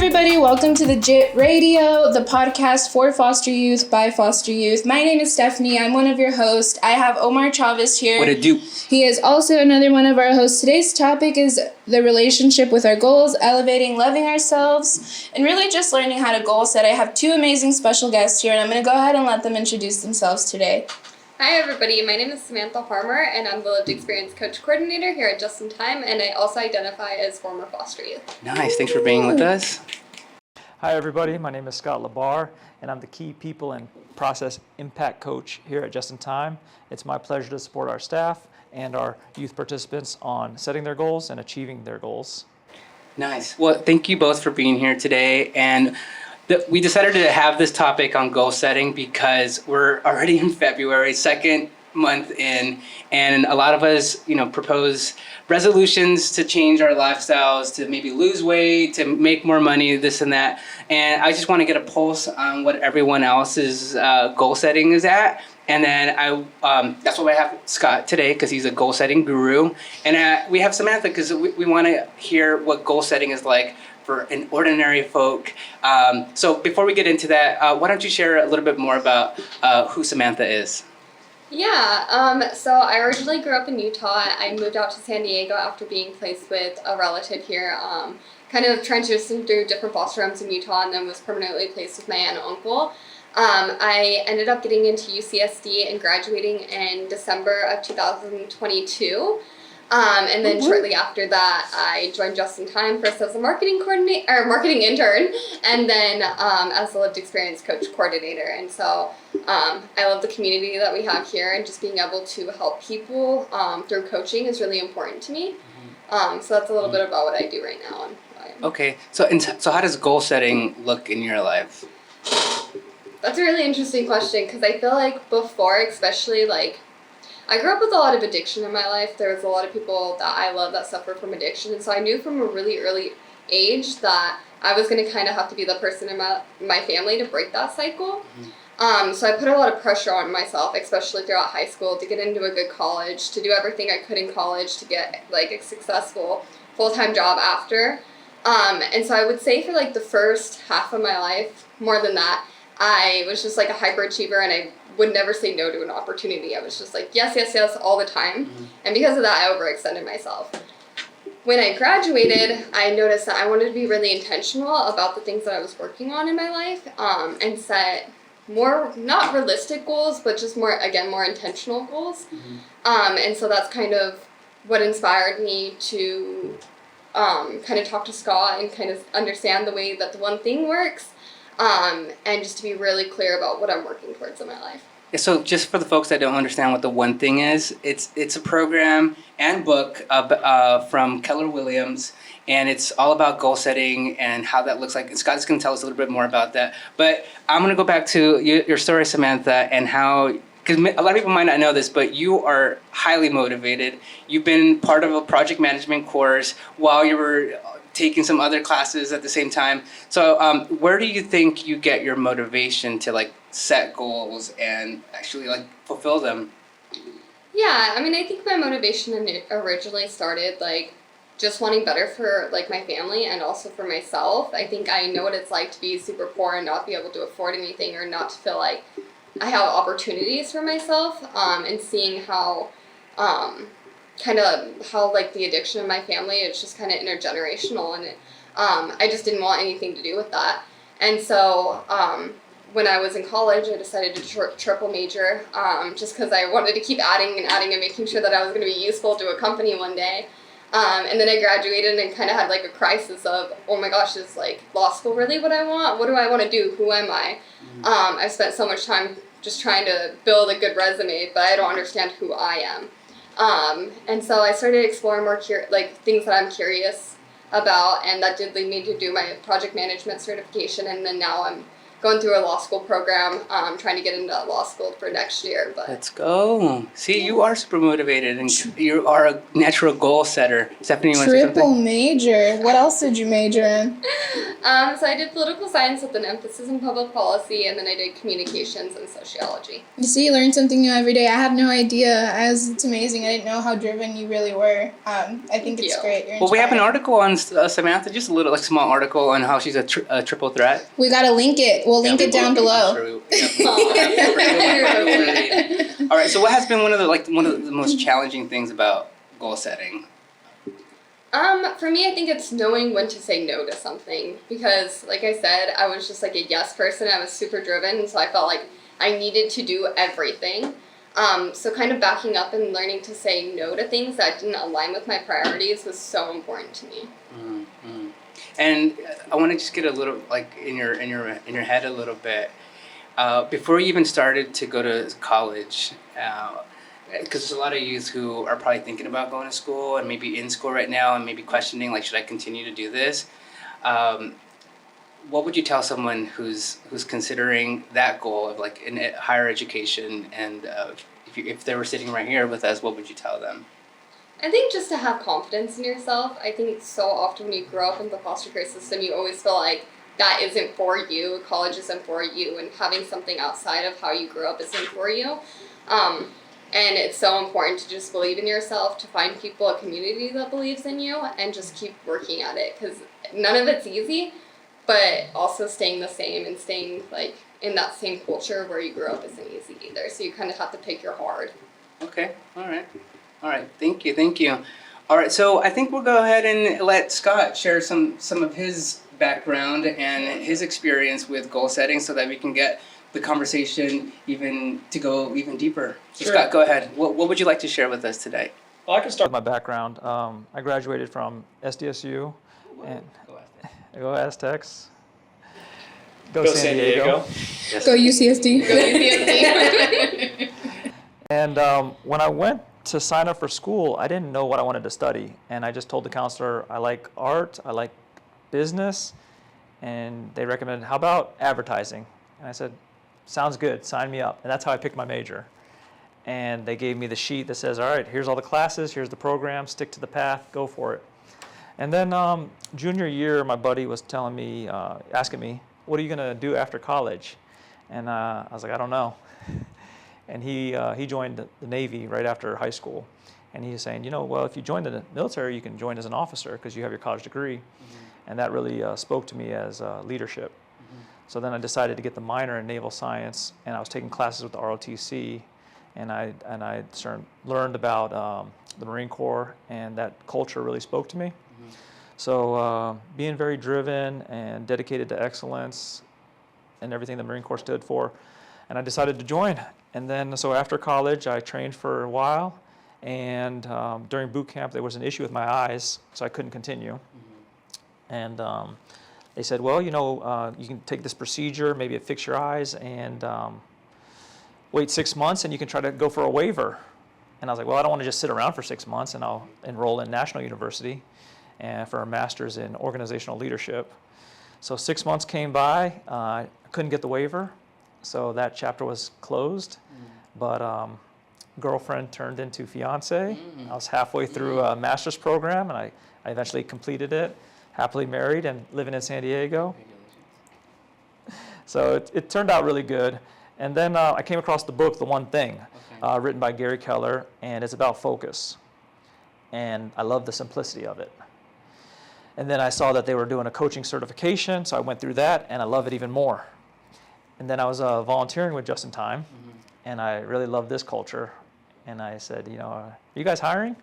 everybody, welcome to the JIT Radio, the podcast for foster youth by foster youth. My name is Stephanie, I'm one of your hosts. I have Omar Chavez here. What it do? He is also another one of our hosts. Today's topic is the relationship with our goals, elevating, loving ourselves, and really just learning how to goal set. I have two amazing special guests here, and I'm going to go ahead and let them introduce themselves today. Hi everybody, my name is Samantha Harmer and I'm the Lived Experience Coach Coordinator here at Just in Time, and I also identify as former foster youth. Nice, thanks for being with us. Hi everybody, my name is Scott Lebhar and I'm the Key People and Process Impact Coach here at Just in Time. It's my pleasure to support our staff and our youth participants on setting their goals and achieving their goals. Nice. Well, thank you both for being here today. And we decided to have this topic on goal setting because we're already in February, second month in, and a lot of us, propose resolutions to change our lifestyles, to maybe lose weight, to make more money, this and that. And I just want to get a pulse on what everyone else's goal setting is at. And then that's why I have Scott today, because he's a goal setting guru. And we have Samantha because we want to hear what goal setting is like for an ordinary folk. So before we get into that, why don't you share a little bit more about who Samantha is? Yeah, so I originally grew up in Utah. I moved out to San Diego after being placed with a relative here, kind of transitioned through different foster homes in Utah, and then was permanently placed with my aunt and uncle. I ended up getting into UCSD and graduating in December of 2022. And then shortly after that, I joined Just in Time, first as a marketing intern, and then as a lived experience coach coordinator. And so I love the community that we have here, and just being able to help people through coaching is really important to me. So that's a little bit about what I do right now. Okay, so how does goal setting look in your life? That's a really interesting question, because I feel like before, especially I grew up with a lot of addiction in my life. There was a lot of people that I love that suffered from addiction. And so I knew from a really early age that I was going to kind of have to be the person in my family to break that cycle. Mm-hmm. So I put a lot of pressure on myself, especially throughout high school, to get into a good college, to do everything I could in college, to get a successful full-time job after. And so I would say for the first half of my life, more than that, I was just a hyperachiever, and I would never say no to an opportunity. I was just yes, yes, yes all the time. Mm-hmm. And because of that, I overextended myself. When I graduated, I noticed that I wanted to be really intentional about the things that I was working on in my life, and set more, not realistic goals, but just more intentional goals. Mm-hmm. And so that's kind of what inspired me to kind of talk to Scott and kind of understand the way that the one thing works. And just to be really clear about what I'm working towards in my life. So just for the folks that don't understand what the one thing is, it's a program and book from Keller Williams, and it's all about goal setting and how that looks like. And Scott's going to tell us a little bit more about that. But I'm going to go back to your story, Samantha, and how, because a lot of people might not know this, but you are highly motivated. You've been part of a project management course while you were taking some other classes at the same time. So where do you think you get your motivation to set goals and actually fulfill them? Yeah, I mean, I think my motivation originally started just wanting better for my family and also for myself. I think I know what it's like to be super poor and not be able to afford anything, or not to feel like I have opportunities for myself, and seeing how the addiction in my family, it's just kind of intergenerational, and I just didn't want anything to do with that. And so when I was in college, I decided to triple major, just because I wanted to keep adding and making sure that I was going to be useful to a company one day. And then I graduated and kind of had a crisis of, oh my gosh, is law school really what I want? What do I want to do? Who am I? Mm-hmm. I've spent so much time just trying to build a good resume, but I don't understand who I am. And so I started exploring more things that I'm curious about, and that did lead me to do my project management certification, and then now I'm going through a law school program, trying to get into law school for next year. But let's go. See, you are super motivated, and you are a natural goal setter. Stephanie, you want to say something? Triple major. What else did you major in? So I did political science with an emphasis in public policy, and then I did communications and sociology. You see, you learn something new every day. I had no idea. It's amazing. I didn't know how driven you really were. I think it's great. You're Well, we have an inspiring. article on Samantha, just a little, like, small article on how she's a triple threat. We gotta link it. We'll link it down below. All right. So, what has been one of the most challenging things about goal setting? For me, I think it's knowing when to say no to something, because, like I said, I was just like a yes person. I was super driven, so I felt like I needed to do everything. So kind of backing up and learning to say no to things that didn't align with my priorities was so important to me. Mm-hmm. And I want to just get a little, like, in your head a little bit. Before you even started to go to college, because there's a lot of youth who are probably thinking about going to school and maybe in school right now and maybe questioning, like, should I continue to do this? What would you tell someone who's considering that goal of, like, in higher education, and if they were sitting right here with us, what would you tell them? I think just to have confidence in yourself. I think so often when you grow up in the foster care system, you always feel like that isn't for you, college isn't for you, and having something outside of how you grew up isn't for you. And it's so important to just believe in yourself, to find people, a community that believes in you, and just keep working at it, because none of it's easy, but also staying the same and staying, like, in that same culture where you grew up isn't easy either. So you kind of have to pick your hard. Okay. All right. Thank you. All right. So I think we'll go ahead and let Scott share some of his background and his experience with goal setting, so that we can get the conversation go even deeper. So Sure. Scott, go ahead. What would you like to share with us today? Well, I can start with my background. I graduated from SDSU, and go Aztecs. Go San Diego. Go UCSD. And when I went to sign up for school, I didn't know what I wanted to study. And I just told the counselor, I like art, I like business. And they recommended, how about advertising? And I said, sounds good, sign me up. And that's how I picked my major. And they gave me the sheet that says, all right, here's all the classes, here's the program, stick to the path, go for it. And then junior year, my buddy was telling me, asking me, what are you gonna do after college? And I was like, I don't know. And he joined the Navy right after high school. And he was saying, well, if you join the military, you can join as an officer because you have your college degree. Mm-hmm. And that really spoke to me as leadership. Mm-hmm. So then I decided to get the minor in naval science, and I was taking classes with the ROTC, and I learned about the Marine Corps, and that culture really spoke to me. Mm-hmm. So being very driven and dedicated to excellence and everything the Marine Corps stood for, and I decided to join. And then, so after college, I trained for a while, and during boot camp, there was an issue with my eyes, so I couldn't continue. Mm-hmm. And they said, well, you can take this procedure, maybe it fix your eyes, and wait 6 months, and you can try to go for a waiver. And I was like, well, I don't want to just sit around for 6 months, and I'll enroll in National University and for a master's in organizational leadership. So 6 months came by, I couldn't get the waiver. So that chapter was closed, but girlfriend turned into fiance. I was halfway through a master's program, and I eventually completed it, happily married and living in San Diego. So it turned out really good. And then I came across the book, The One Thing, written by Gary Keller, and it's about focus. And I love the simplicity of it. And then I saw that they were doing a coaching certification, so I went through that, and I love it even more. And then I was volunteering with Just in Time, and I really love this culture. And I said, are you guys hiring?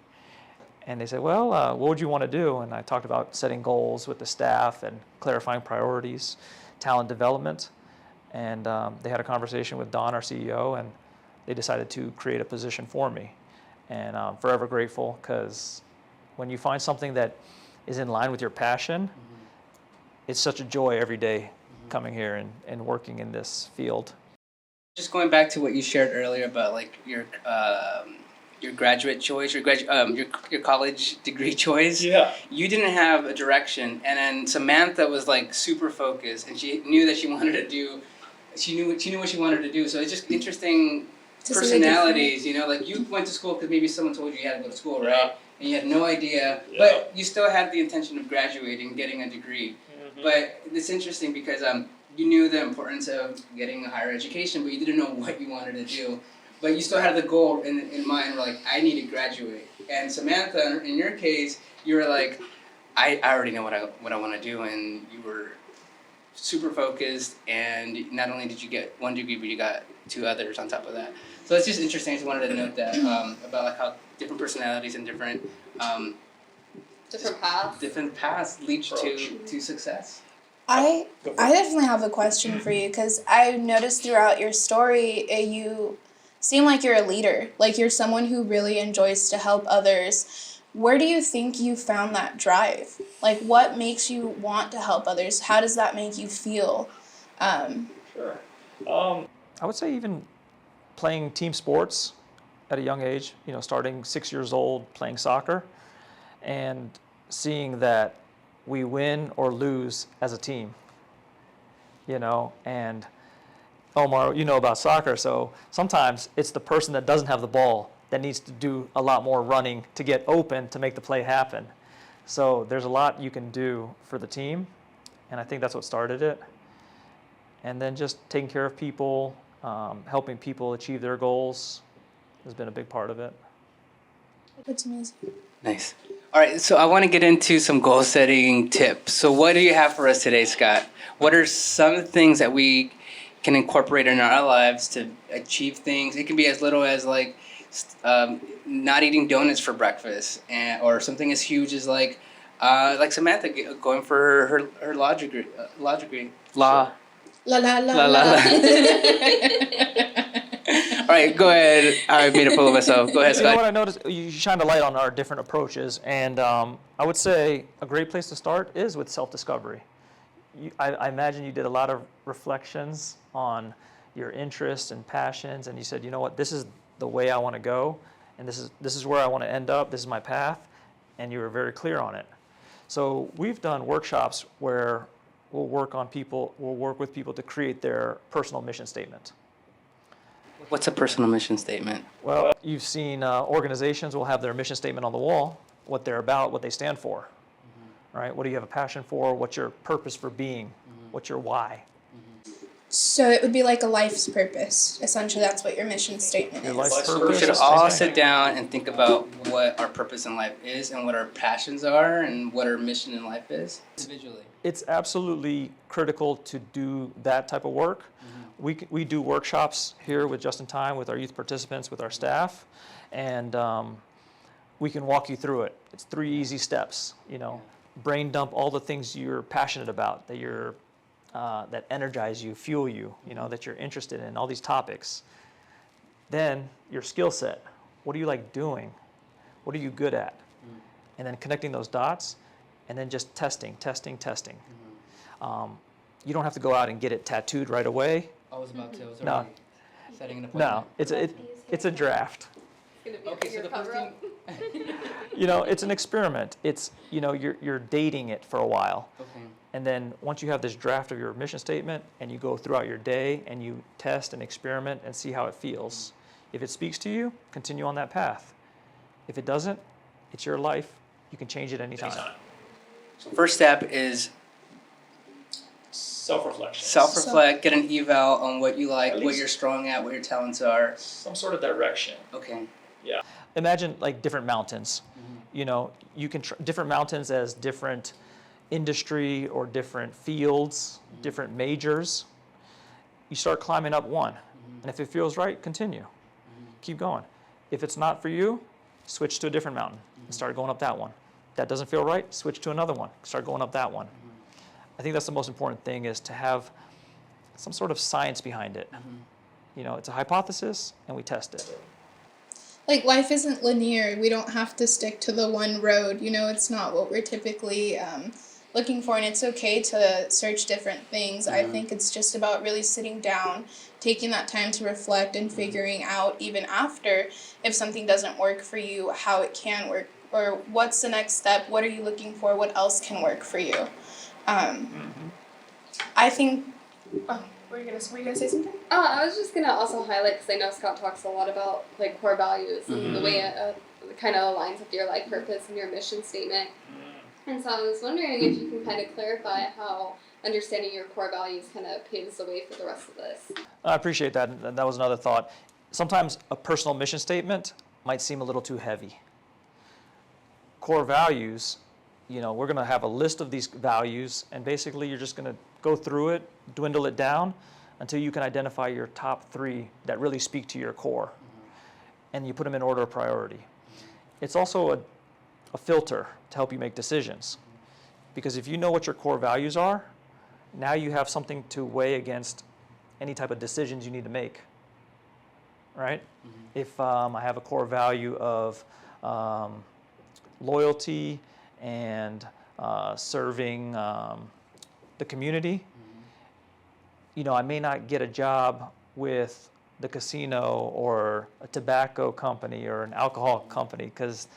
And they said, well, what would you want to do? And I talked about setting goals with the staff and clarifying priorities, talent development. And they had a conversation with Don, our CEO, and they decided to create a position for me. And I'm forever grateful, because when you find something that is in line with your passion, it's such a joy every day coming here and working in this field. Just going back to what you shared earlier about, like, your graduate choice, your college degree choice. Yeah. You didn't have a direction, and then Samantha was, like, super focused, and she knew that she wanted to do. She knew what she wanted to do. So it's just interesting personalities. Like, you went to school because maybe someone told you had to go to school, right? And you had no idea, but you still had the intention of graduating, getting a degree. But it's interesting because you knew the importance of getting a higher education, but you didn't know what you wanted to do. But you still had the goal in mind, like, I need to graduate. And Samantha, in your case, you were like, I already know what I want to do, and you were super focused, and not only did you get one degree, but you got 2 others on top of that. So it's just interesting. I just wanted to note that about like how different personalities and different paths lead to success. I definitely have a question for you, because I noticed throughout your story, you seem like you're a leader. Like, you're someone who really enjoys to help others. Where do you think you found that drive? Like, what makes you want to help others? How does that make you feel? Sure. I would say even playing team sports at a young age, starting 6 years old, playing soccer, and seeing that we win or lose as a team, and Omar, about soccer, so sometimes it's the person that doesn't have the ball that needs to do a lot more running to get open to make the play happen. So there's a lot you can do for the team, and I think that's what started it. And then just taking care of people, helping people achieve their goals has been a big part of it. That's amazing. Nice. All right, so I want to get into some goal setting tips. So what do you have for us today, Scott? What are some things that we can incorporate in our lives to achieve things? It can be as little as like not eating donuts for breakfast, or something as huge as like Samantha going for her law degree. La la la La, la, la. la. All right, go ahead. I made a fool of myself. Go ahead, You know Scott. what I noticed? You shined a light on our different approaches, and I would say a great place to start is with self-discovery. I imagine you did a lot of reflections on your interests and passions, and you said, you know what, this is the way I want to go, and this is where I want to end up. This is my path, and you were very clear on it. So we've done workshops where we'll work with people to create their personal mission statement. What's a personal mission statement? Well, you've seen organizations will have their mission statement on the wall, what they're about, what they stand for, right? What do you have a passion for? What's your purpose for being? What's your why? So it would be like a life's purpose. Essentially, that's what your mission statement Your is. life's So we purpose. should all sit down and think about what our purpose in life is, and what our passions are, and what our mission in life is individually. It's absolutely critical to do that type of work. We do workshops here with Just in Time, with our youth participants, with our staff, and we can walk you through it. It's 3 easy steps. Brain dump all the things you're passionate about, that energize you, fuel you, that you're interested in, all these topics. Then your skill set. What do you like doing? What are you good at? And then connecting those dots, and then just testing. You don't have to go out and get it tattooed right away. I was about to. I was No. already setting an appointment. No, it's a draft. Okay, so the first thing. It's an experiment. It's you're dating it for a while. Okay. And then once you have this draft of your mission statement, and you go throughout your day and you test and experiment and see how it feels. If it speaks to you, continue on that path. If it doesn't, it's your life. You can change it anytime. So first step is Self-reflection. self-reflect, get an eval on what you like, what you're strong at, what your talents are. Some sort of direction. Okay. Yeah. Imagine like different mountains. You can different mountains as different industry or different fields, different majors. You start climbing up one, and if it feels right, continue. Keep going. If it's not for you, switch to a different mountain and start going up that one. If that doesn't feel right, switch to another one. Start going up that one. I think that's the most important thing, is to have some sort of science behind it. It's a hypothesis, and we test it. Like, life isn't linear. We don't have to stick to the one road. It's not what we're typically looking for, and it's okay to search different things. I think it's just about really sitting down, taking that time to reflect, and figuring out, even after, if something doesn't work for you, how it can work, or what's the next step, what are you looking for, what else can work for you. I think... Oh, were you gonna say something? I was just gonna also highlight, because I know Scott talks a lot about like core values and the way it kind of aligns with your life purpose and your mission statement. And so I was wondering if you can kind of clarify how understanding your core values kind of paves the way for the rest of this. I appreciate that. And that was another thought. Sometimes a personal mission statement might seem a little too heavy. Core values, we're going to have a list of these values, and basically you're just going to go through it, dwindle it down until you can identify your top 3 that really speak to your core. And you put them in order of priority. It's also a filter to help you make decisions. Because if you know what your core values are, now you have something to weigh against any type of decisions you need to make, right? If I have a core value of loyalty and serving the community, I may not get a job with the casino or a tobacco company or an alcohol company because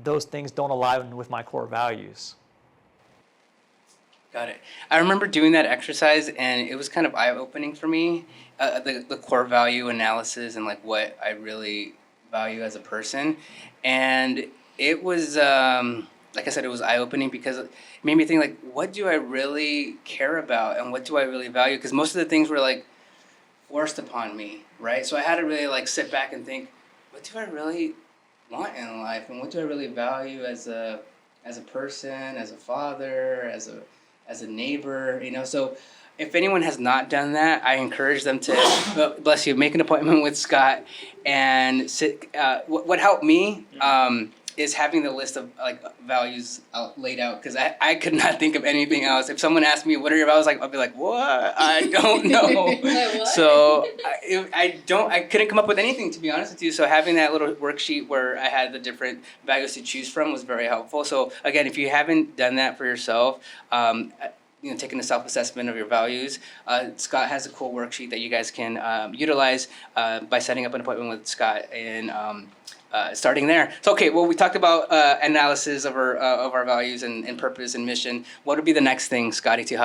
those things don't align with my core values. Got it. I remember doing that exercise, and it was kind of eye-opening for me, the core value analysis and like what I really value as a person. And it was, like I said, it was eye-opening because it made me think, like, what do I really care about and what do I really value? Because most of the things were like forced upon me, right? So I had to really like sit back and think, what do I really want in life, and what do I really value as a person, as a father, as a neighbor, So if anyone has not done that, I encourage them to, bless you, make an appointment with Scott and sit. What helped me is having the list of like values laid out, because I could not think of anything else. If someone asked me what are your values, I'd be like, what? I don't know. So I couldn't come up with anything, to be honest with you. So having that little worksheet where I had the different values to choose from was very helpful. So again, if you haven't done that for yourself, taking a self-assessment of your values, Scott has a cool worksheet that you guys can utilize by setting up an appointment with Scott and starting there. So okay, well, we talked about analysis of our values and purpose and mission. What would be the next thing, Scotty T.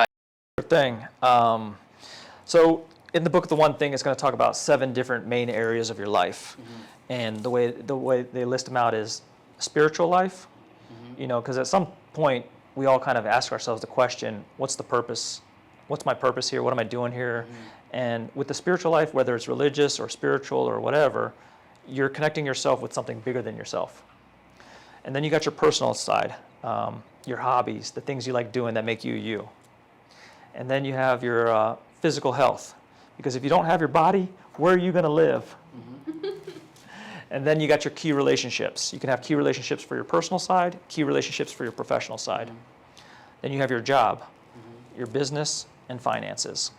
Thing. So in the book, The One Thing, it's going to talk about 7 different main areas of your life, and the way they list them out is spiritual life. Because at some point we all kind of ask ourselves the question, what's the purpose? What's my purpose here? What am I doing here? And with the spiritual life, whether it's religious or spiritual or whatever, you're connecting yourself with something bigger than yourself. And then you got your personal side, your hobbies, the things you like doing that make you you. And then you have your physical health, because if you don't have your body, where are you going to live? And then you got your key relationships. You can have key relationships for your personal side, key relationships for your professional side. Then you have your job, your business, and finances.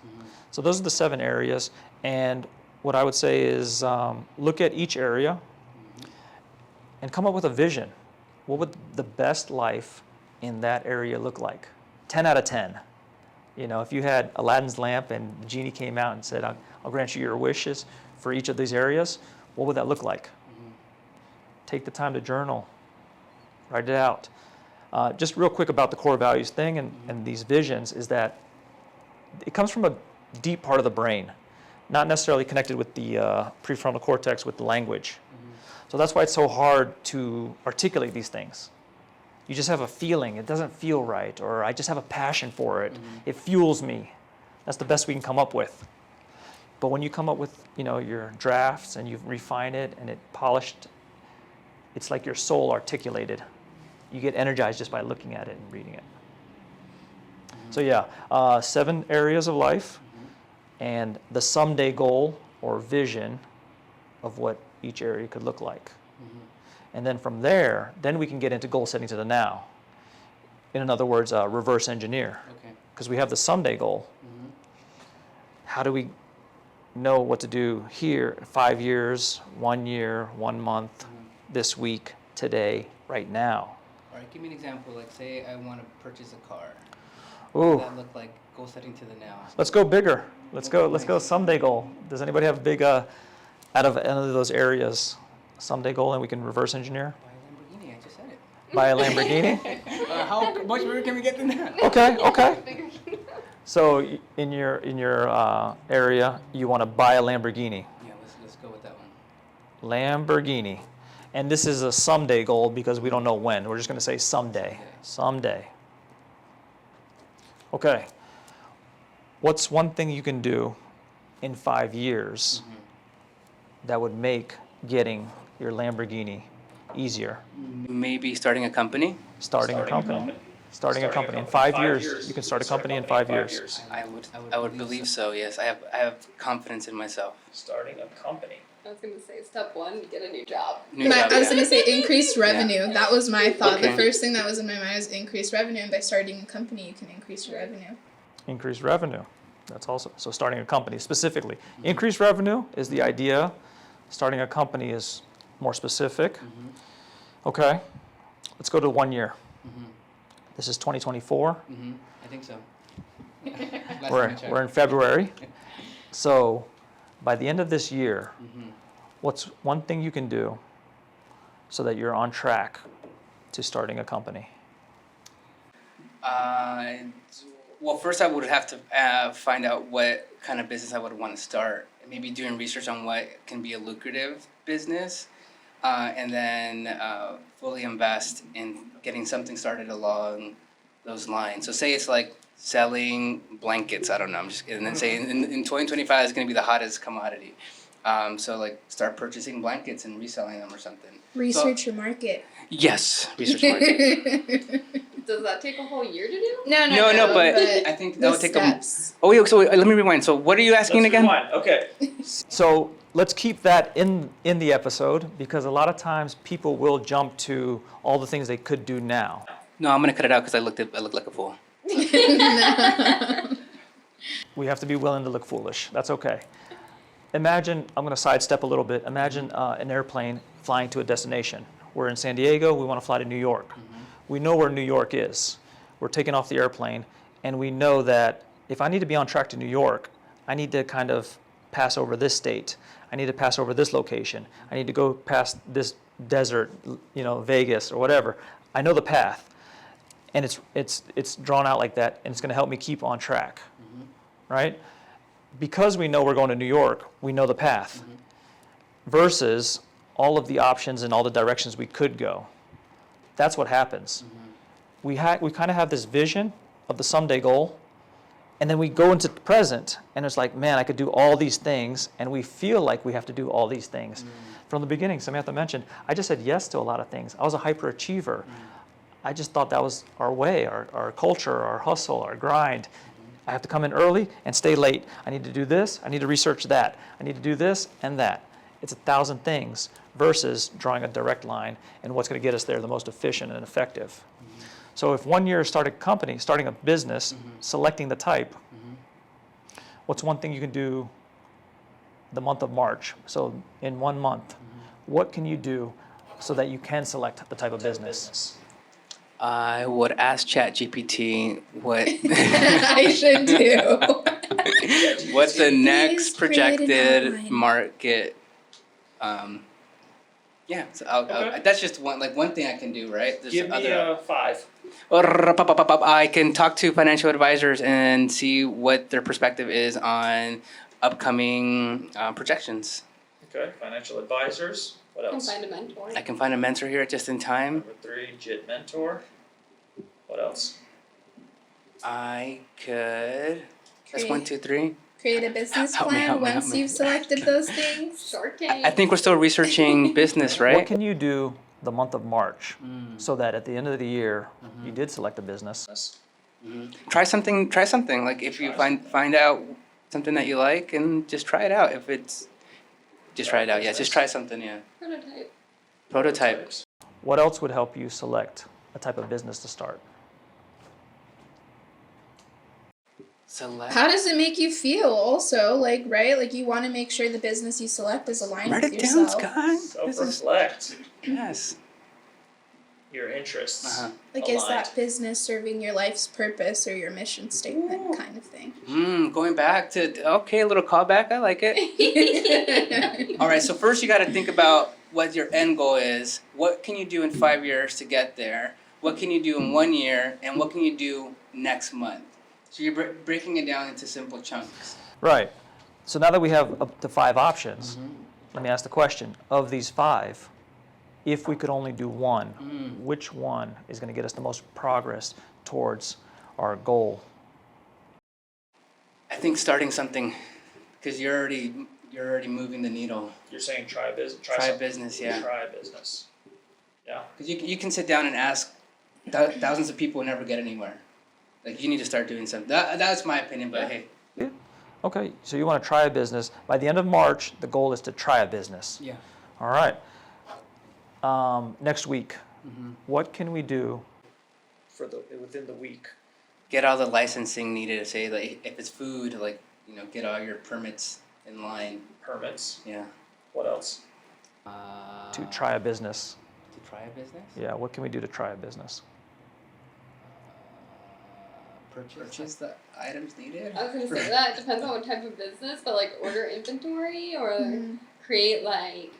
So those are the 7 areas. And what I would say is look at each area and come up with a vision. What would the best life in that area look like? 10 out of 10. If you had Aladdin's lamp and the genie came out and said, I'll grant you your wishes for each of these areas, what would that look like? Take the time to journal, write it out. Just real quick about the core values thing and these visions is that it comes from a deep part of the brain, not necessarily connected with the prefrontal cortex, with the language. So that's why it's so hard to articulate these things. You just have a feeling, it doesn't feel right, or I just have a passion for it. It fuels me. That's the best we can come up with. But when you come up with, your drafts and you refine it and it polished, it's like your soul articulated. You get energized just by looking at it and reading it. So yeah, 7 areas of life and the someday goal or vision of what each area could look like. And then from there, then we can get into goal setting to the now. In other words, reverse engineer. Because we have the someday goal. How do we know what to do here, 5 years, 1 year, 1 month, this week, today, right now? All right, give me an example. Like, say I want to purchase a car. Ooh. What does that look like? Goal setting to the now. Let's go bigger. Let's go someday goal. Does anybody have a big, out of any of those areas, someday goal, and we can reverse engineer? Buy a Lamborghini, I just said it. Buy a Lamborghini? How much bigger can we get than that? Okay. So in your area, you want to buy a Lamborghini. Yeah, let's go with that one. Lamborghini. And this is a someday goal because we don't know when. We're just going to say someday. Someday. Okay. What's one thing you can do in 5 years that would make getting your Lamborghini easier? Maybe starting a company. Starting a company. In 5 years, you can start a company in 5 years. I would believe so. Yes, I have confidence in myself. Starting a company. I was gonna say step 1, get a new job. I was going to say increased revenue. Yeah. That was my thought. Okay. The first thing that was in my mind was increased revenue. And by starting a company, you can increase your revenue. Increase revenue. That's also, so starting a company specifically. Increased revenue is the idea. Starting a company is more specific. Okay, let's go to 1 year. This is 2024. I think so. We're in February. So by the end of this year, what's one thing you can do so that you're on track to starting a company? Well, first I would have to find out what kind of business I would want to start. Maybe doing research on what can be a lucrative business, and then fully invest in getting something started along those lines. So say it's like selling blankets, I don't know, and then say in 2025 it's going to be the hottest commodity. So like start purchasing blankets and reselling them or something. Research your market. Yes, research market. Does that take a whole year to do? No, but I think that the would take steps. Oh, yeah, so let me rewind. So what are you asking again? Okay. So let's keep that in the episode because a lot of times people will jump to all the things they could do now. No, I'm going to cut it out because I look like a fool. We have to be willing to look foolish. That's okay. Imagine, I'm going to sidestep a little bit. Imagine an airplane flying to a destination. We're in San Diego. We want to fly to New York. We know where New York is. We're taking off the airplane, and we know that if I need to be on track to New York, I need to kind of pass over this state. I need to pass over this location. I need to go past this desert, Vegas or whatever. I know the path, and it's drawn out like that, and it's going to help me keep on track, right? Because we know we're going to New York, we know the path, versus all of the options and all the directions we could go. That's what happens. We kind of have this vision of the someday goal, and then we go into the present, and it's like, man, I could do all these things, and we feel like we have to do all these things. From the beginning, Samantha mentioned, I just said yes to a lot of things. I was a hyperachiever. I just thought that was our way, our culture, our hustle, our grind. I have to come in early and stay late. I need to do this. I need to research that. I need to do this and that. It's 1,000 things versus drawing a direct line and what's going to get us there the most efficient and effective. So if 1 year starting a company, starting a business, selecting the type, what's one thing you can do the month of March? So in 1 month, what can you do so that you can select the type of business? I would ask ChatGPT what I should do. what's the next Please create an projected outline. market. So Okay. that's just one thing I can do, right? There's 5. I can talk to financial advisors and see what their perspective is on upcoming projections. Okay, financial advisors. What And else? find a mentor. I can find a mentor here just in time. Number 3, JIT mentor. What else? I could. That's Create- 1, 2, 3. Create a business Help me, plan help me, once help me. you've selected those things. Shark Tank. I think we're still researching business, What right? can you do the month of March so that at the end of the year you did select a business? Try something. Like if you find out something that you like, and just try it out. If it's just try it out. Yeah, just try something. Yeah. Prototype. Prototype. What else would help you select a type of business to start? Select. How does it make you feel also? Right? Like you want to make sure the business you select is aligned Write with it down, yourself. Scott. This is Self-reflect yes. your interests. Like is that business serving your life's purpose or your mission statement kind of thing? Going back to a little callback. I like it. All right. So first you got to think about what your end goal is. What can you do in 5 years to get there? What can you do in 1 year? And what can you do next month? So you're breaking it down into simple chunks. Right. So now that we have up to 5 options, let me ask the question. Of these 5, if we could only do one, which one is going to get us the most progress towards our goal? I think starting something, because you're already moving the needle. You're saying try a business. Try a business, yeah. Try a business. Yeah. Because you can sit down and ask thousands of people and never get anywhere. Like, you need to start doing something. That's my opinion, but hey. Yeah. Okay, so you want to try a business. By the end of March, the goal is to try a business. Yeah. All right. Next week, what can we do within the week? Get all the licensing needed. Say, like, if it's food, like, get all your permits in line. Permits. Yeah. What else? To try a business. To try a business? Yeah, what can we do to try a business? Purchase the items needed. I was gonna say that depends on what type of business, but like order inventory or create like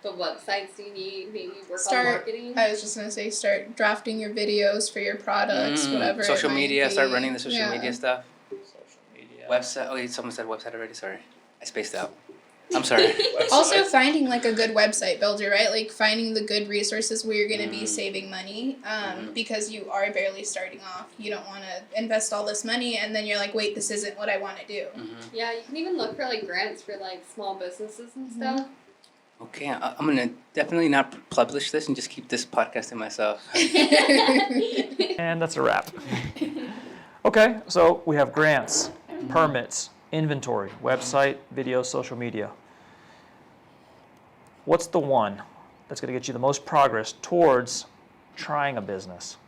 the websites you need, maybe work on marketing. I was just gonna say, start drafting your videos for your products, whatever. Social it might media, be. start running the social Yeah. media stuff. Social media. Website. Oh, wait, someone said website already. Sorry, I spaced out. I'm sorry. Also, finding like a good website builder, right? Like finding the good resources where you're going to be saving money, because you are barely starting off. You don't want to invest all this money and then you're like, wait, this isn't what I want to do. Yeah, you can even look for like grants for like small businesses and stuff. Okay, I'm gonna definitely not publish this and just keep this podcast to myself. And that's a wrap. Okay, so we have grants, permits, inventory, website, video, social media. What's the one that's going to get you the most progress towards trying a business?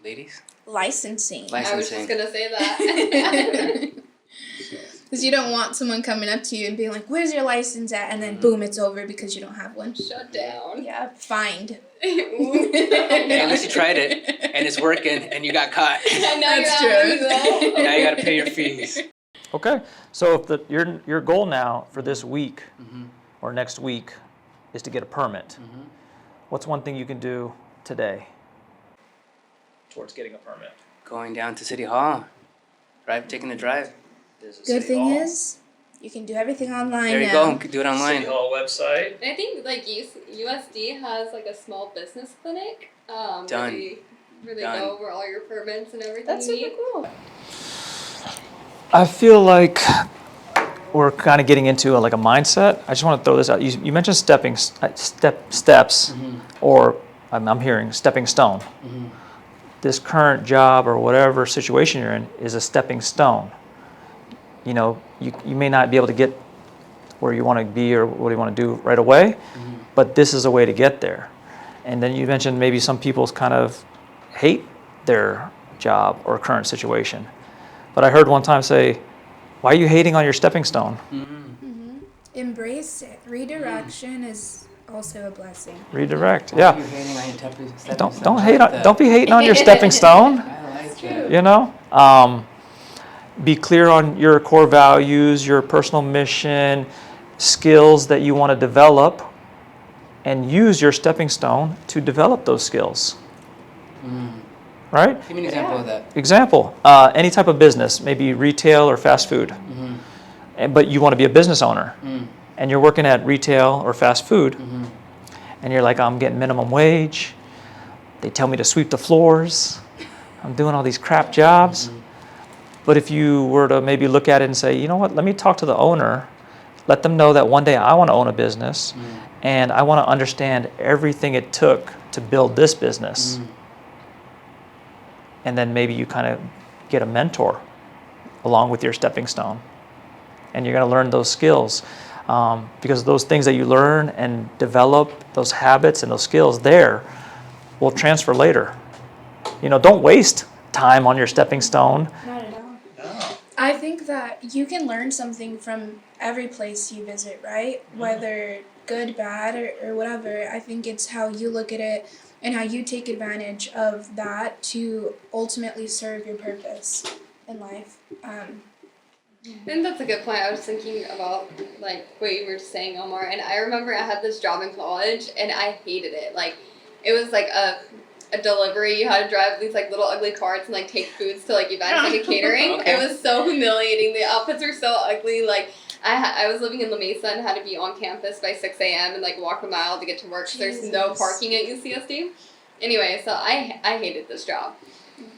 Ladies? Licensing. I was just gonna say that. Because you don't want someone coming up to you and being like, where's your license at? And then boom, it's over because you don't have one. Shut down. Yeah, fined. Hey, at least you tried it and it's working and you got caught. That's true. Now you gotta pay your fees. Okay, so if your goal now for this week or next week is to get a permit, what's one thing you can do today towards getting a permit? Going down to City Hall. Taking the drive. Good thing is, you can do everything online There you now. go, do it online. City Hall website. I think like USD has like a small business clinic. Done. Where they Done. go over all your permits and everything That's you super need. cool. I feel like we're kind of getting into like a mindset. I just want to throw this out. You mentioned steps, or I'm hearing stepping stone. This current job or whatever situation you're in is a stepping stone. You may not be able to get where you want to be or what you want to do right away, but this is a way to get there. And then you mentioned maybe some people kind of hate their job or current situation. But I heard one time say, why are you hating on your stepping stone? Embrace it. Redirection is also a blessing. Redirect, yeah. You're hating on your stepping stone. Don't be hating on your stepping stone. I like it. Be clear on your core values, your personal mission, skills that you want to develop, and use your stepping stone to develop those skills. Right? Give me an example of that. Example, any type of business, maybe retail or fast food, but you want to be a business owner, and you're working at retail or fast food, and you're like, I'm getting minimum wage, they tell me to sweep the floors, I'm doing all these crap jobs. But if you were to maybe look at it and say, you know what, let me talk to the owner, let them know that one day I want to own a business, and I want to understand everything it took to build this business. And then maybe you kind of get a mentor along with your stepping stone. And you're going to learn those skills, because those things that you learn and develop, those habits and those skills there, will transfer later. Don't waste time on your stepping stone. Not at all. I think that you can learn something from every place you visit, right? Whether good, bad, or whatever. I think it's how you look at it and how you take advantage of that to ultimately serve your purpose in life. I think that's a good point. I was thinking about like what you were saying, Omar, and I remember I had this job in college and I hated it. Like it was like a delivery. You had to drive these like little ugly carts and like take foods to like events and catering. Okay. It was so humiliating. The outfits were so ugly. Like I was living in La Mesa and had to be on campus by 6 a.m. and like walk a mile to get to work because there's no parking at UCSD. Anyway, so I hated this job.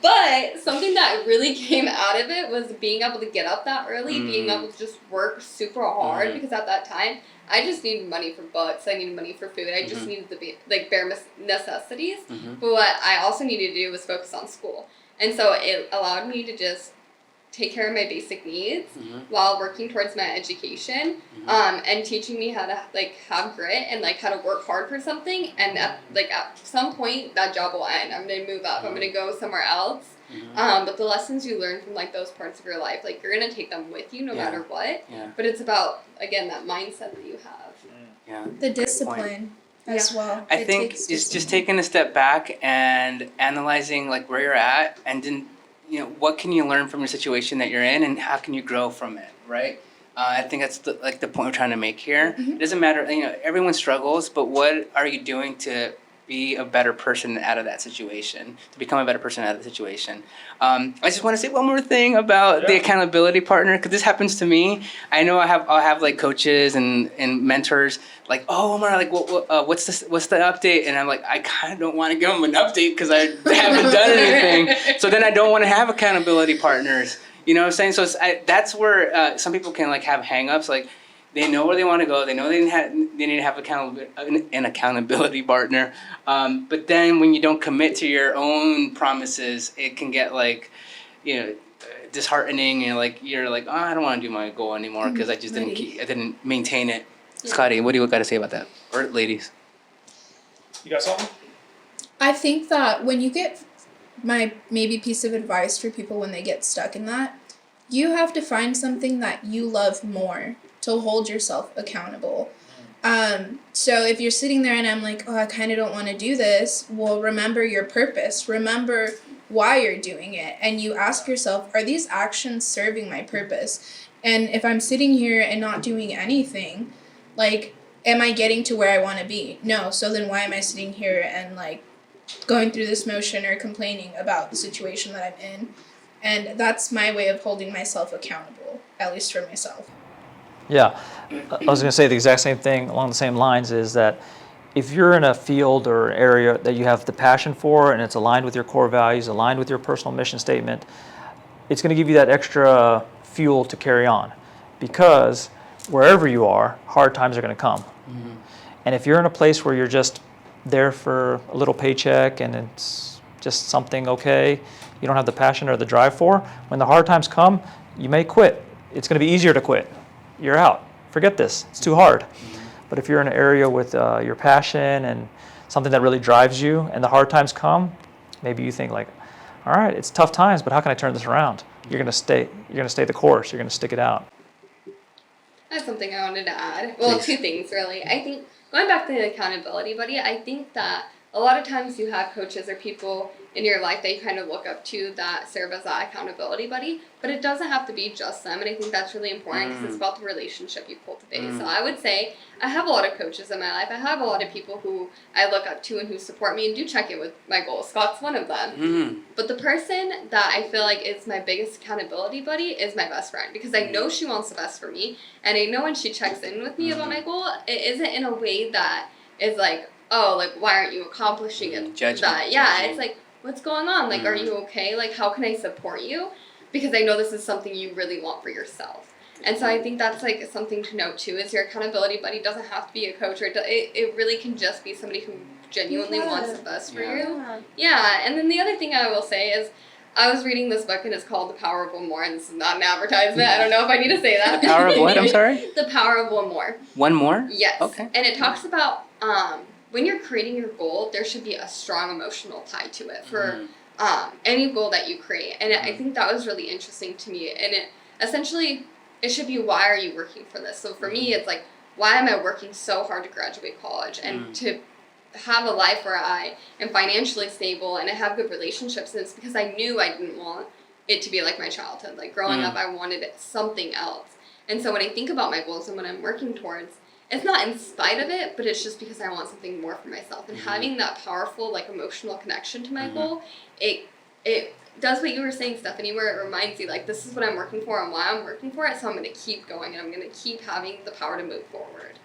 But something that really came out of it was being able to get up that early, being able to just work super hard because at that time, I just needed money for books, I needed money for food, I just needed to be like bare necessities. But what I also needed to do was focus on school. And so it allowed me to just take care of my basic needs while working towards my education, and teaching me how to like have grit and like how to work hard for something. And at some point that job will end. I'm gonna move up. I'm gonna go somewhere else. But the lessons you learn from like those parts of your life, like you're gonna take them with you no matter what. But it's about again that mindset that you have. The discipline as well. I think just taking a step back and analyzing like where you're at, and then what can you learn from your situation that you're in, and how can you grow from it, right? I think that's the point we're trying to make here. It doesn't matter, everyone struggles, but what are you doing to be a better person out of that situation, to become a better person out of the situation? I just want to say one more thing about the accountability partner, because this happens to me. I know I'll have like coaches and mentors like, oh, Omar, like what's the update? And I'm like, I kind of don't want to give them an update because I haven't done anything. So then I don't want to have accountability partners. You know what I'm saying? So that's where some people can like have hang-ups. Like they know where they want to go. They know they need to have an accountability partner. But then when you don't commit to your own promises, it can get like, disheartening, and like you're like, oh, I don't want to do my goal anymore because I just didn't maintain it. Scotty, what do you got to say about that? Or ladies? You got something? I think that when you get my maybe piece of advice for people when they get stuck in that, you have to find something that you love more to hold yourself accountable. So if you're sitting there and I'm like, oh, I kind of don't want to do this, well, remember your purpose. Remember why you're doing it. And you ask yourself, are these actions serving my purpose? And if I'm sitting here and not doing anything, like, am I getting to where I want to be? No. So then why am I sitting here and like going through this motion or complaining about the situation that I'm in? And that's my way of holding myself accountable, at least for myself. Yeah, I was going to say the exact same thing along the same lines, is that if you're in a field or area that you have the passion for and it's aligned with your core values, aligned with your personal mission statement, it's going to give you that extra fuel to carry on, because wherever you are, hard times are going to come. And if you're in a place where you're just there for a little paycheck and it's just something okay, you don't have the passion or the drive for, when the hard times come, you may quit. It's going to be easier to quit. You're out. Forget this. It's too hard. But if you're in an area with your passion and something that really drives you, and the hard times come, maybe you think like, all right, it's tough times, but how can I turn this around? You're going to stay the course. You're going to stick it out. I have something I wanted to add. Well, two things really. I think going back to the accountability buddy, I think that a lot of times you have coaches or people in your life that you kind of look up to that serve as that accountability buddy, but it doesn't have to be just them, and I think that's really important because it's about the relationship you cultivate. So I would say I have a lot of coaches in my life. I have a lot of people who I look up to and who support me and do check in with my goals. Scott's one of them. But the person that I feel like is my biggest accountability buddy is my best friend, because I know she wants the best for me, and I know when she checks in with me about my goal, it isn't in a way that is like, oh, like, why aren't you accomplishing it? It's like, what's going on? Like, are you okay? Like, how can I support you? Because I know this is something you really want for yourself. And so I think that's, like, something to note, too, is your accountability buddy doesn't have to be a coach, or it really can just be somebody who genuinely wants the best for you. Yeah, and then the other thing I will say is, I was reading this book, and it's called The Power of One More, and this is not an advertisement. I don't know if I need to say that. The Power of what? I'm sorry? The Power of One More. One more? Yes. Okay. And it talks about when you're creating your goal, there should be a strong emotional tie to it for any goal that you create. And I think that was really interesting to me. And it should be, why are you working for this? So for me, it's like, why am I working so hard to graduate college and to have a life where I am financially stable and I have good relationships? And it's because I knew I didn't want it to be like my childhood. Like growing up, I wanted something else. And so when I think about my goals and what I'm working towards, it's not in spite of it, but it's just because I want something more for myself. And having that powerful, like, emotional connection to my goal, it does what you were saying, Stephanie, where it reminds you, like, this is what I'm working for and why I'm working for it, so I'm going to keep going and I'm going to keep having the power to move forward.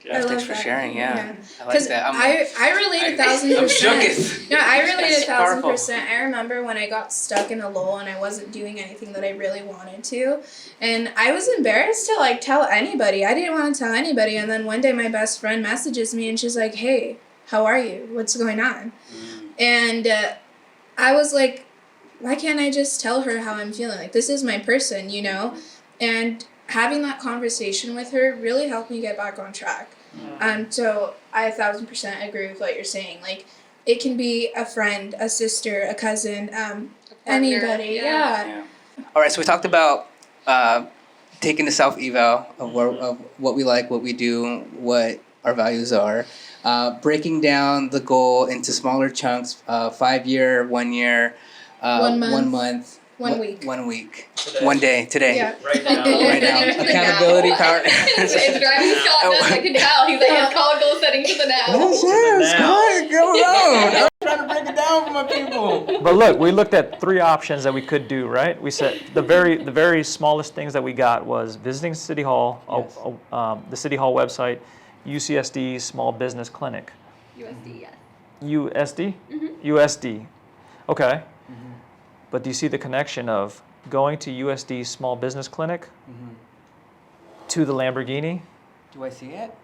I love Thanks for that. sharing. Yeah. I like Because that. I relate 1,000%. I'm shook. No, I relate That's 1,000%. I remember when I got stuck in a lull and I wasn't doing anything that I really wanted to, and I was embarrassed to like tell anybody. I didn't want to tell anybody, and then one day my best friend messages me and she's like, "Hey, how are you? What's going on?" And I was like, why can't I just tell her how I'm feeling? Like, this is my person, you know? And having that conversation with her really helped me get back on track. So I 1,000% agree with what you're saying. Like, it can be a friend, a sister, a cousin, anybody. Yeah. All right, so we talked about taking the self-eval of what we like, what we do, what our values are. Breaking down the goal into smaller chunks, 5 year, 1 year, 1 month. 1 month, 1 week. 1 week, Today. 1 day, today. Yeah. Right now. Right now. Accountability, power. It's driving Scott nuts, I can tell. He's like, it's called goal setting to the now. Go around. I'm trying to break it down for my people. But look, we looked at 3 options that we could do, right? We said the very smallest things that we got was visiting City Hall, the City Hall website, UCSD Small Business Clinic. USD, yes. USD? USD. Okay. But do you see the connection of going to USD Small Business Clinic to the Lamborghini? Do I see it?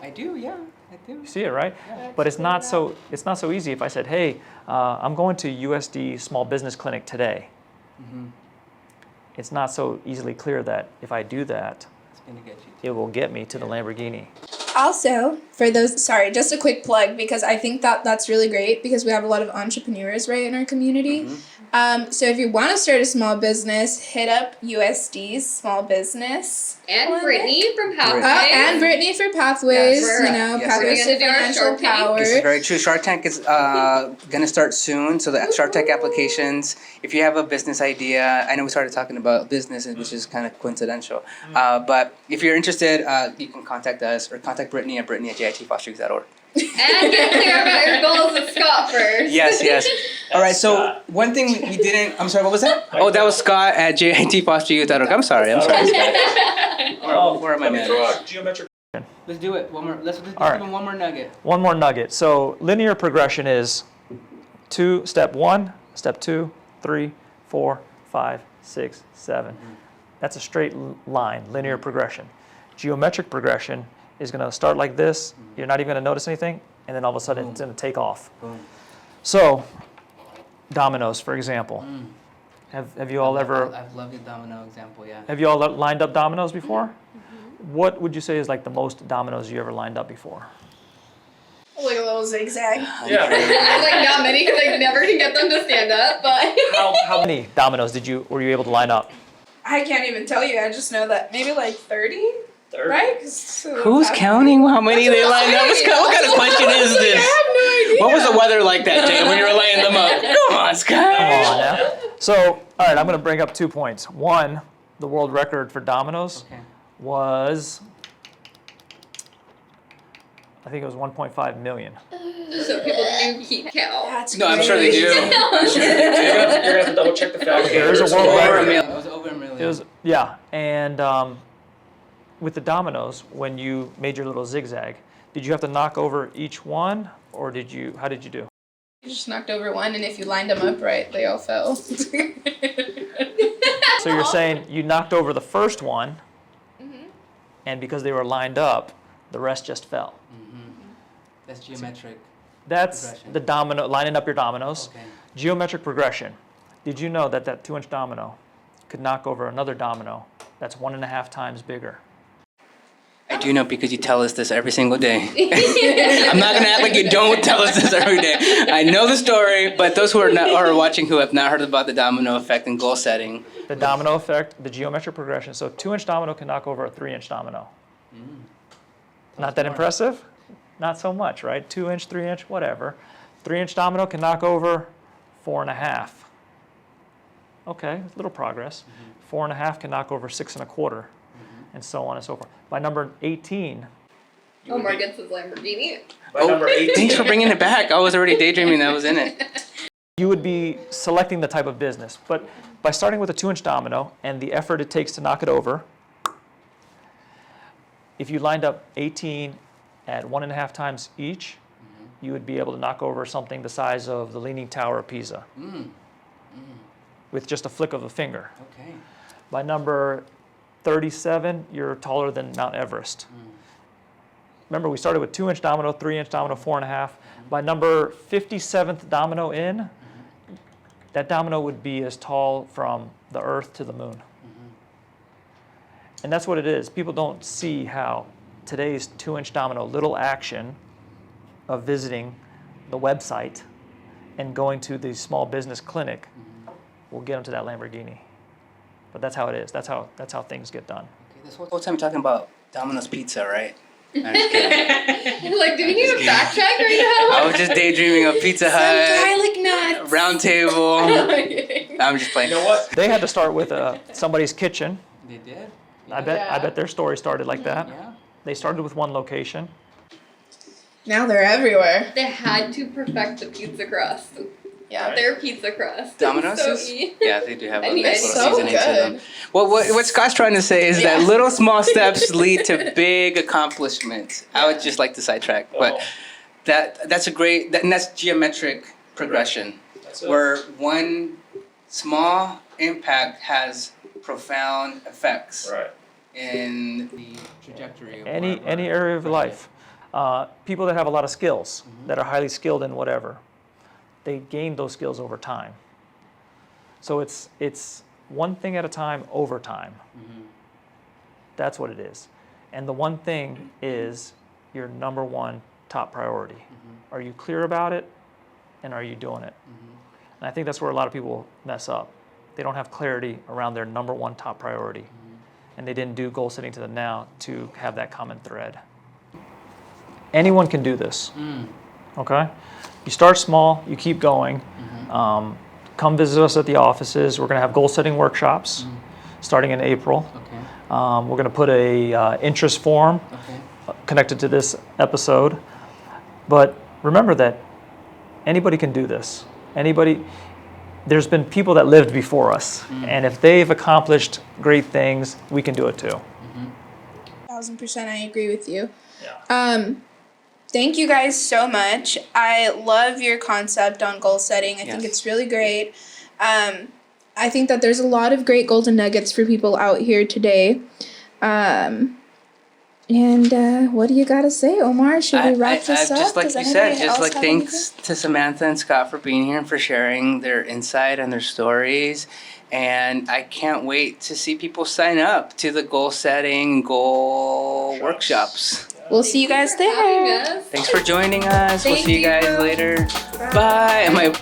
I do, yeah, I do. You see it, right? But it's not so easy if I said, hey, I'm going to USD Small Business Clinic today. It's not so easily clear that if I do that, It's gonna get you. it will get me to the Lamborghini. Also, for those, sorry, just a quick plug, because I think that that's really great because we have a lot of entrepreneurs, right, in our community. So if you want to start a small business, hit up USD's Small Business. And Clinic. Brittany from Pathways. And Brittany for Pathways, Yes. you know, Yes. Pathways We're to gonna do our Financial Shark Tank. Power. This is very true. Shark Tank is gonna start soon. So the Shark Tank applications. If you have a business idea, I know we started talking about business, which is kind of coincidental. But if you're interested, you can contact us or contact Brittany at JITfosterYouth.org. And get clear about your goals with Scott first. Yes. All right. So Scott. one thing we didn't. I'm sorry. What was that? Oh, that was Scott at JITfosterYouth.org. I'm sorry, Scott. Where am I, man? Geometric. Let's do it. One more. Let's All give right. him one more nugget. One more nugget. So linear progression is step 1, step 2, 3, 4, 5, 6, 7. That's a straight line, linear progression. Geometric progression is going to start like this. You're not even going to notice anything, and then all of a sudden it's going to take off. Boom. So, dominoes, for example. Have you all ever I've loved the domino example. Yeah. have you all lined up dominoes before? What would you say is like the most dominoes you ever lined up before? Like a little zigzag. Yeah. Like, not many because I never can get them to stand up, but. How many dominoes were you able to line up? I can't even tell you. I just know that maybe like 30, right? Who's counting how many they lined up? What kind of question is this? I have no idea. What was the weather like that day when you were lining them up? Come on, Scott. Come on now. So, all right, I'm going to bring up 2 points. One, the world record for dominoes Okay. was, I think it was 1.5 million. So people do keep count. That's No, I'm sure they do. You're going to have to double check the fact. There is a world Over a record. million. It was over a million. It was, yeah, and with the dominoes, when you made your little zigzag, did you have to knock over each one, or how did you do? You just knocked over one, and if you lined them up right, they all fell. So you're saying you knocked over the first one, and because they were lined up, the rest just fell. That's geometric. That's Progression. the domino, lining up your dominoes. Okay. Geometric progression. Did you know that 2-inch domino could knock over another domino that's 1.5 times bigger? I do know because you tell us this every single day. I'm not going to act like you don't tell us this every day. I know the story, but those who are watching who have not heard about the domino effect and goal setting. The domino effect, the geometric progression. So 2-inch domino can knock over a 3-inch domino. Not that impressive? Not so much, right? 2-inch, 3-inch, whatever. 3-inch domino can knock over 4.5. Okay, little progress. 4.5 can knock over 6.25, and so on and so forth. By number 18. Omar gets his Lamborghini. By number 18. Thanks for bringing it back. I was already daydreaming that was in it. You would be selecting the type of business. But by starting with a 2-inch domino and the effort it takes to knock it over, if you lined up 18 at 1.5 times each, you would be able to knock over something the size of the Leaning Tower of Pisa with just a flick of a finger. Okay. By number 37, you're taller than Mount Everest. Remember, we started with 2-inch domino, 3-inch domino, 4.5. By number 57th domino in, that domino would be as tall from the Earth to the moon. And that's what it is. People don't see how today's 2-inch domino, little action of visiting the website and going to the small business clinic will get them to that Lamborghini. But that's how it is. That's how things get done. Okay, this whole time you're talking about Domino's Pizza, right? I'm just kidding. Like, do we need a backtrack right now? I was just daydreaming of Pizza Hut, Garlic nuts. round table. I'm just playing. You know what? They had to start with somebody's kitchen. They did? I bet their story started like that. Yeah. They started with one location. Now they're everywhere. They had to perfect the pizza crust. Yeah. Their pizza crust. Domino's? So Yeah, they do have a I mean, nice it's little so seasoning to them. good. Well, what Scott's trying to say is that little small steps lead to big accomplishments. I would just like to sidetrack, but that's a great, and that's geometric progression, where one small impact has profound effects in the trajectory of Any area of life. People that have a lot of skills, that are highly skilled in whatever, they gain those skills over time. So it's one thing at a time over time. That's what it is. And the one thing is your number one top priority. Are you clear about it, and are you doing it? And I think that's where a lot of people mess up. They don't have clarity around their number one top priority. And they didn't do goal setting to the now to have that common thread. Anyone can do this, okay? You start small, you keep going. Come visit us at the offices. We're gonna have goal setting workshops starting in April. Okay. We're gonna put a interest form connected to this episode. But remember that anybody can do this. There's been people that lived before us. And if they've accomplished great things, we can do it too. 1000% I agree with you. Thank you guys so much. I love your concept on goal setting. I think it's really great. I think that there's a lot of great golden nuggets for people out here today. And what do you got to say, Omar? Should we wrap this up? Just like Does you said, anybody just else like have thanks to Samantha and Scott for being here and for sharing their insight and their stories. And I can't wait to see people sign up to the goal setting, goal workshops. We'll see you guys there. having us. Thanks for joining us. We'll Thank see you guys you. later. Bye.